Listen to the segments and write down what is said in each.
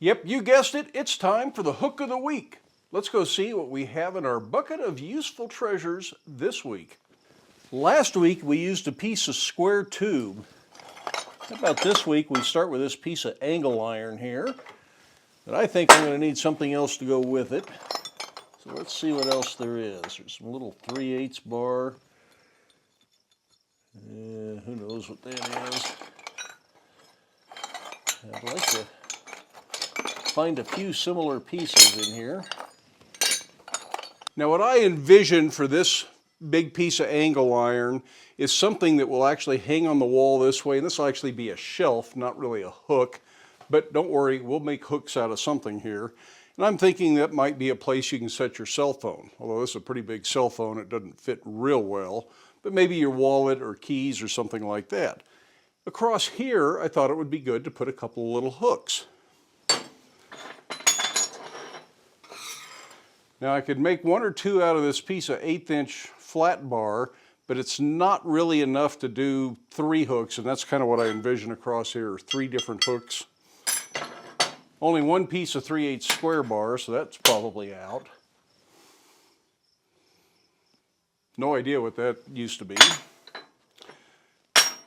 Yep, you guessed it, it's time for the hook of the week. Let's go see what we have in our bucket of useful treasures this week. Last week we used a piece of square tube. How about this week we start with this piece of angle iron here. But I think I'm going to need something else to go with it. So let's see what else there is. There's some little 3/8 bar. Who knows what that is. I'd like to find a few similar pieces in here. Now what I envision for this big piece of angle iron is something that will actually hang on the wall this way, and this will actually be a shelf, not really a hook, but don't worry, we'll make hooks out of something here. And I'm thinking that might be a place you can set your cell phone, although this is a pretty big cell phone, it doesn't fit real well, but maybe your wallet or keys or something like that. Across here, I thought it would be good to put a couple of little hooks. Now I could make one or two out of this piece of 1/8" flat bar, but it's not really enough to do 3 hooks, and that's kind of what I envision across here, 3 different hooks. Only one piece of 3/8 square bar, so that's probably out. No idea what that used to be.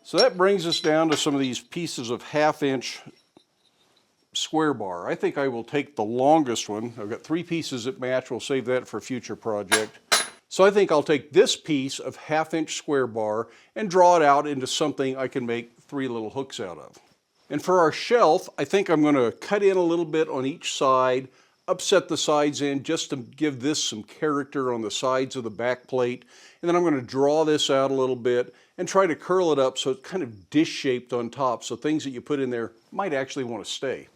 So that brings us down to some of these pieces of 1/2" square bar. I think I will take the longest one. I've got 3 pieces that match. We'll save that for a future project. So I think I'll take this piece of 1/2" square bar and draw it out into something I can make 3 little hooks out of. And for our shelf, I think I'm going to cut in a little bit on each side, upset the sides in just to give this some character on the sides of the back plate. And then I'm going to draw this out a little bit and try to curl it up so it's kind of dish-shaped on top, so things that you put in there might actually want to stay.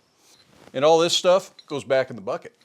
And all this stuff goes back in the bucket.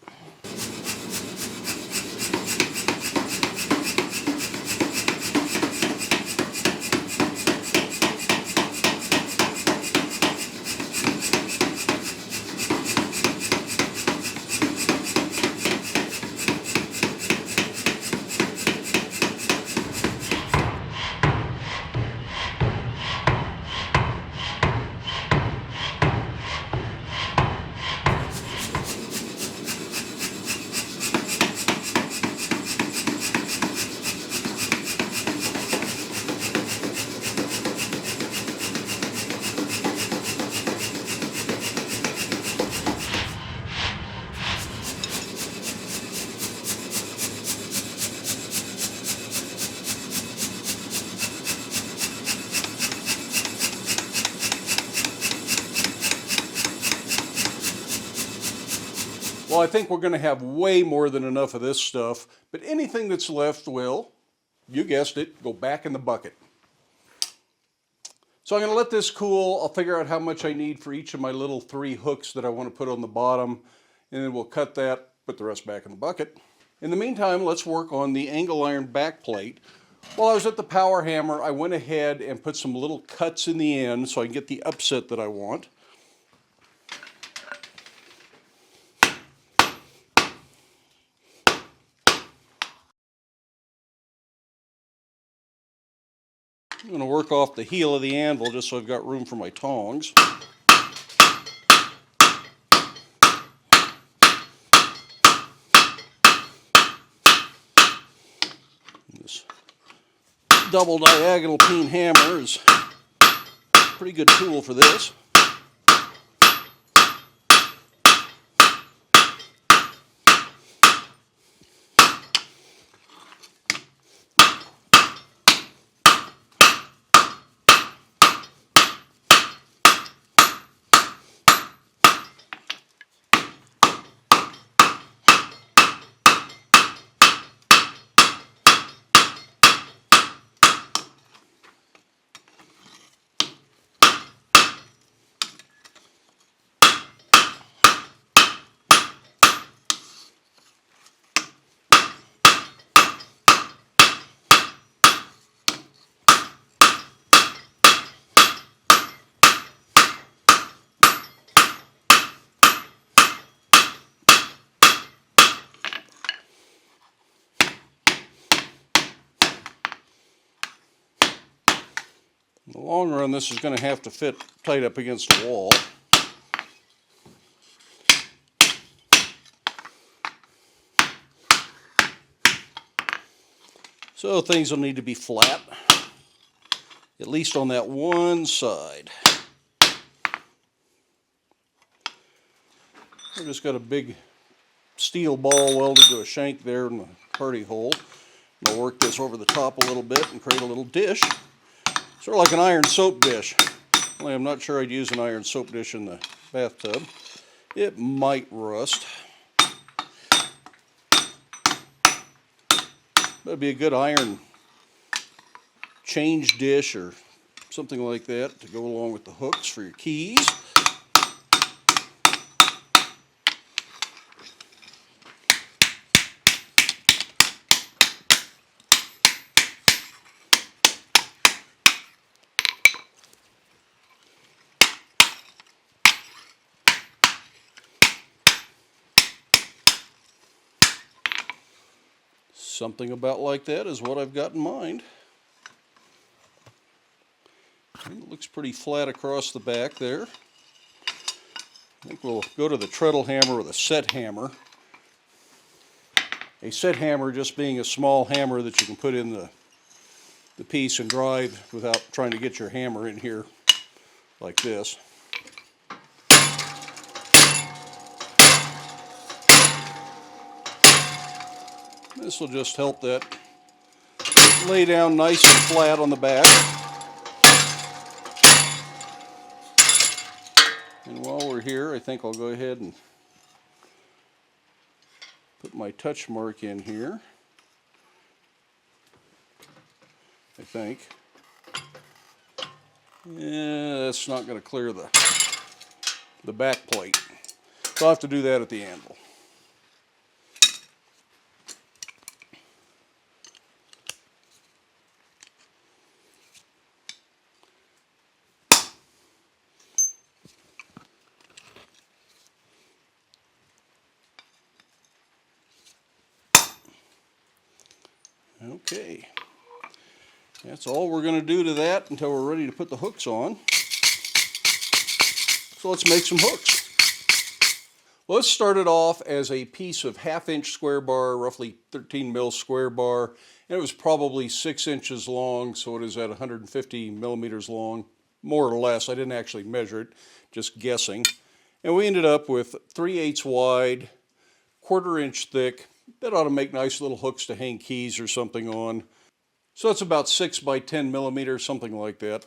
Well, I think we're going to have way more than enough of this stuff, but anything that's left will, you guessed it, go back in the bucket. So I'm going to let this cool. I'll figure out how much I need for each of my little 3 hooks that I want to put on the bottom, and then we'll cut that, put the rest back in the bucket. In the meantime, let's work on the angle iron back plate. While I was at the power hammer, I went ahead and put some little cuts in the end so I can get the upset that I want. I'm going to work off the heel of the anvil just so I've got room for my tongs. This double diagonal peen hammer is a pretty good tool for this. In the long run, this is going to have to fit tight up against the wall. So things will need to be flat, at least on that one side. I've just got a big steel ball welded to a shank there in the party hole. I'll work this over the top a little bit and create a little dish. Sort of like an iron soap dish. Only I'm not sure I'd use an iron soap dish in the bathtub. It might rust. That'd be a good iron change dish or something like that to go along with the hooks for your keys. Something about like that is what I've got in mind. It looks pretty flat across the back there. I think we'll go to the treadle hammer with a set hammer. A set hammer just being a small hammer that you can put in the piece and drive without trying to get your hammer in here like this. This will just help that lay down nice and flat on the back. And while we're here, I think I'll go ahead and put my touch mark in here. I think. Yeah, that's not going to clear the back plate. So I'll have to do that at the anvil. Okay, that's all we're going to do to that until we're ready to put the hooks on. So let's make some hooks. Well, let's start it off as a piece of 1/2-inch square bar, roughly 13 mil square bar, and it was probably 6 inches long, so it is at 150 millimeters long, more or less. I didn't actually measure it, just guessing. And we ended up with 3/8 wide, 1/4 inch thick. That ought to make nice little hooks to hang keys or something on. So it's about 6 by 10 millimeters, something like that.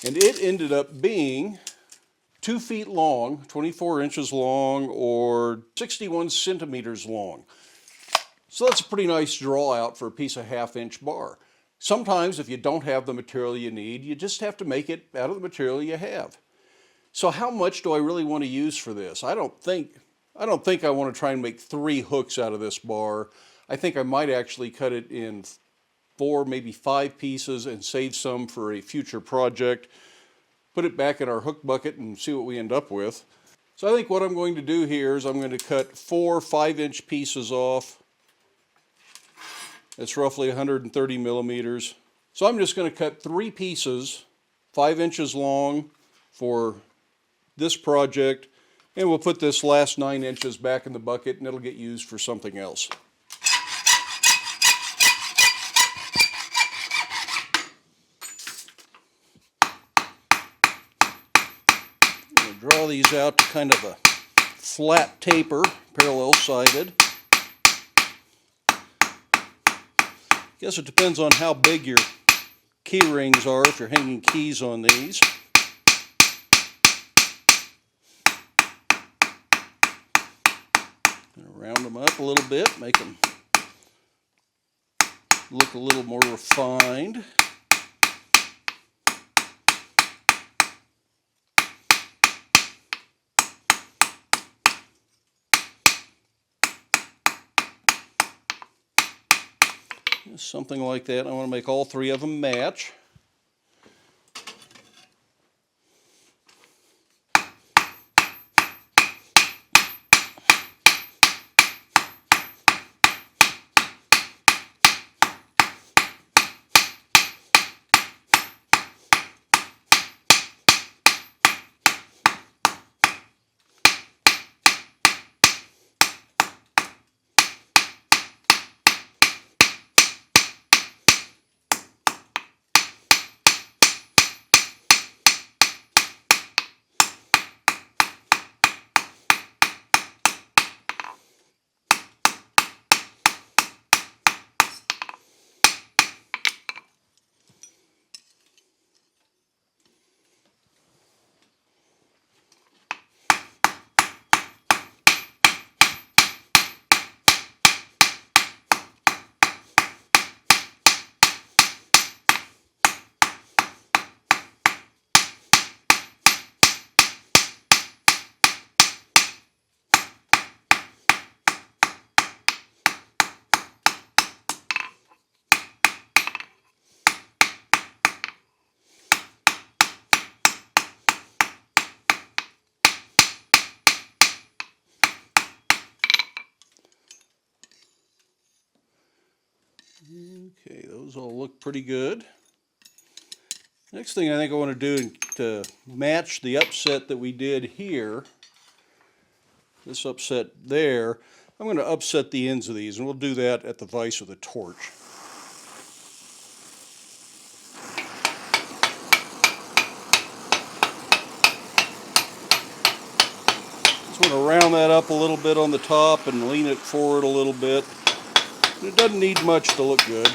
And it ended up being 2 feet long, 24 inches long, or 61 centimeters long. So that's a pretty nice draw out for a piece of 1/2-inch bar. Sometimes if you don't have the material you need, you just have to make it out of the material you have. So how much do I really want to use for this? I don't think I want to try and make 3 hooks out of this bar. I think I might actually cut it in 4, maybe 5 pieces and save some for a future project. Put it back in our hook bucket and see what we end up with. So I think what I'm going to do here is I'm going to cut 4 5-inch pieces off. That's roughly 130 millimeters. So I'm just going to cut 3 pieces, 5 inches long for this project. And we'll put this last 9 inches back in the bucket and it'll get used for something else. I'm going to draw these out to kind of a flat taper, parallel-sided. Guess it depends on how big your key rings are if you're hanging keys on these. Round them up a little bit, make them look a little more refined. Something like that. I want to make all 3 of them match. Those all look pretty good. Next thing I think I want to do to match the upset that we did here, this upset there, I'm going to upset the ends of these, and we'll do that at the vise with a torch. Just want to round that up a little bit on the top and lean it forward a little bit. It doesn't need much to look good.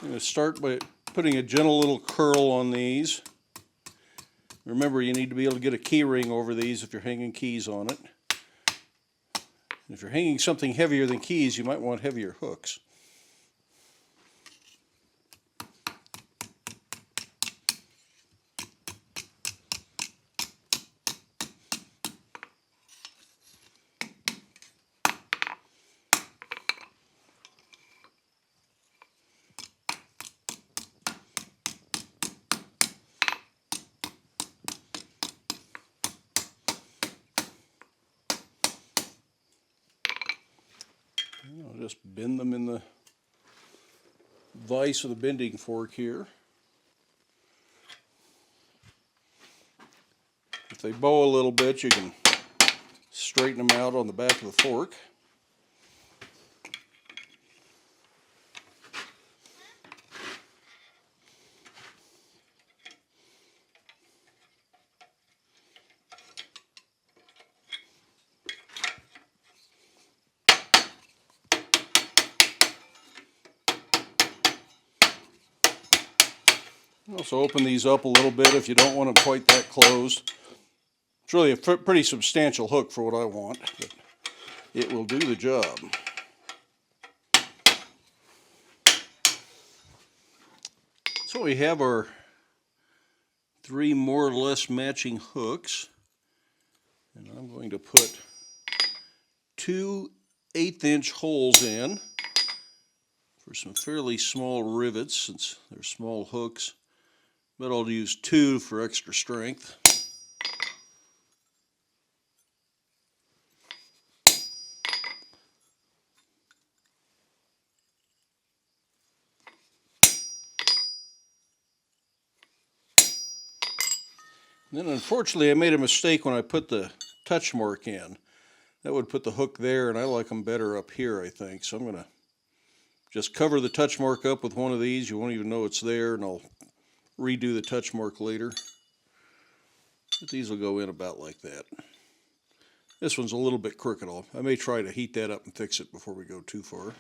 I'm going to start by putting a gentle little curl on these. Remember, you need to be able to get a key ring over these if you're hanging keys on it. If you're hanging something heavier than keys, you might want heavier hooks. I'll just bend them in the vise of the bending fork here. If they bow a little bit, you can straighten them out on the back of the fork. Also open these up a little bit if you don't want them quite that closed. It's really a pretty substantial hook for what I want, but it will do the job. So we have our 3 more or less matching hooks, and I'm going to put 2 1/8" holes in for some fairly small rivets since they're small hooks. But I'll use 2 for extra strength. And then unfortunately I made a mistake when I put the touch mark in. That would put the hook there, and I like them better up here, I think. So I'm going to just cover the touch mark up with one of these. You won't even know it's there, and I'll redo the touch mark later. But these will go in about like that. This one's a little bit crooked. I may try to heat that up and fix it before we go too far.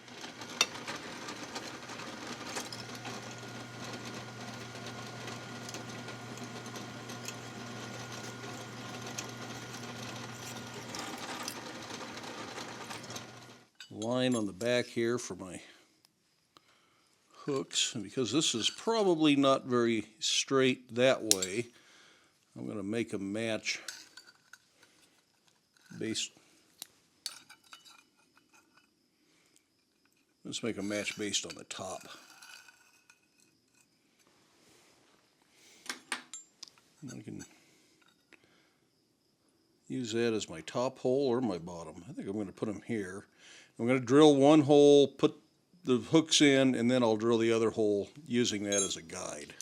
Line on the back here for my hooks, and because this is probably not very straight that way, I'm going to make a match based. Let's make a match based on the top. And I can use that as my top hole or my bottom. I think I'm going to put them here. I'm going to drill one hole, put the hooks in, and then I'll drill the other hole using that as a guide.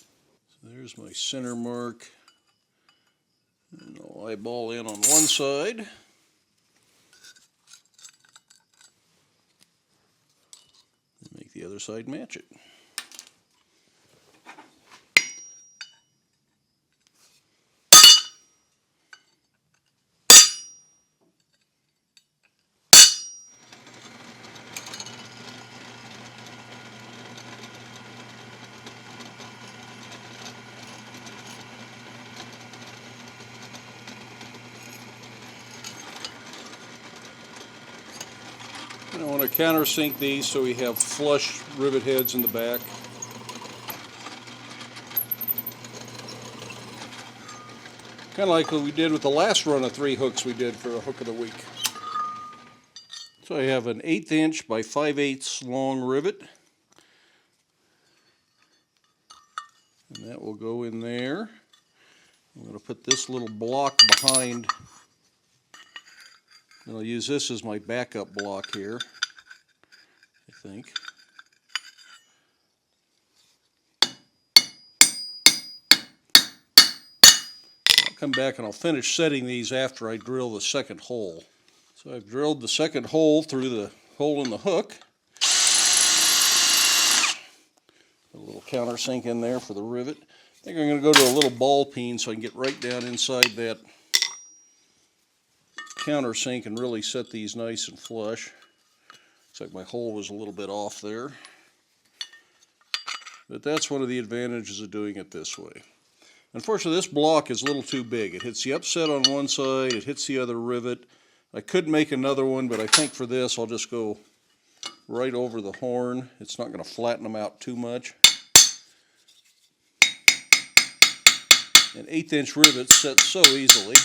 So there's my center mark. And I'll eyeball in on one side. And make the other side match it. And I want to countersink these so we have flush rivet heads in the back. Kind of like what we did with the last run of 3 hooks we did for a hook of the week. So I have an 1/8 inch by 5/8 long rivet. And that will go in there. I'm going to put this little block behind. And I'll use this as my backup block here, I think. Come back and I'll finish setting these after I drill the second hole. So I've drilled the second hole through the hole in the hook. Put a little countersink in there for the rivet. I think I'm going to go to a little ball peen so I can get right down inside that countersink and really set these nice and flush. Looks like my hole was a little bit off there. But that's one of the advantages of doing it this way. Unfortunately, this block is a little too big. It hits the upset on one side, it hits the other rivet. I could make another one, but I think for this I'll just go right over the horn. It's not going to flatten them out too much. And 1/8 inch rivets set so easily.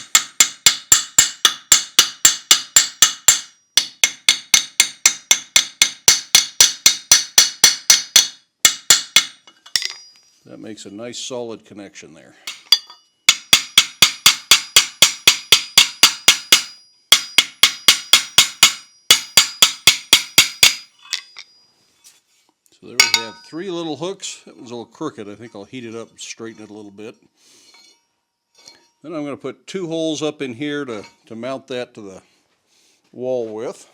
That makes a nice solid connection there. So there we have 3 little hooks. That was a little crooked. I think I'll heat it up and straighten it a little bit. Then I'm going to put 2 holes up in here to mount that to the wall with.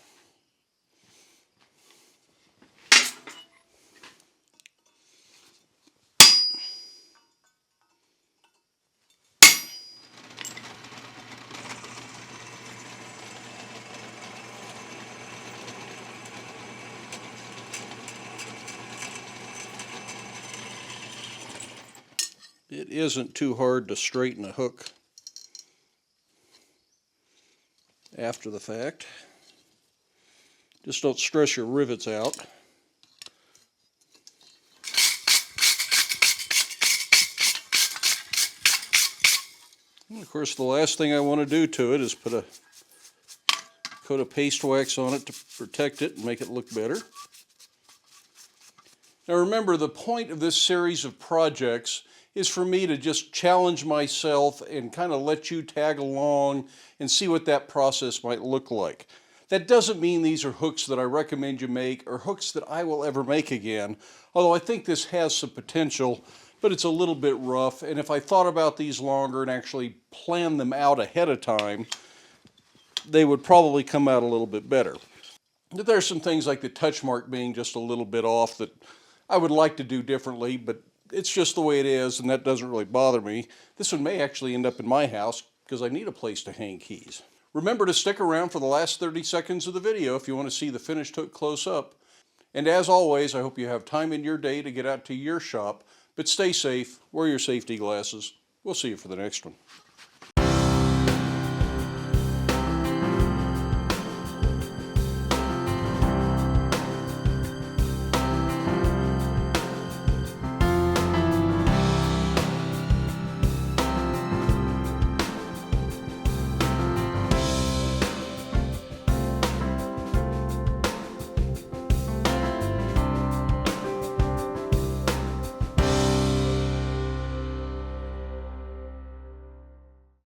It isn't too hard to straighten a hook after the fact. Just don't stress your rivets out. And of course, the last thing I want to do to it is put a coat of paste wax on it to protect it and make it look better. Now remember, the point of this series of projects is for me to just challenge myself and kind of let you tag along and see what that process might look like. That doesn't mean these are hooks that I recommend you make or hooks that I will ever make again, although I think this has some potential, but it's a little bit rough, and if I thought about these longer and actually planned them out ahead of time, they would probably come out a little bit better. But there's some things like the touch mark being just a little bit off that I would like to do differently, but it's just the way it is, and that doesn't really bother me. This one may actually end up in my house because I need a place to hang keys. Remember to stick around for the last 30 seconds of the video if you want to see the finished hook close up. And as always, I hope you have time in your day to get out to your shop, but stay safe, wear your safety glasses. We'll see you for the next one.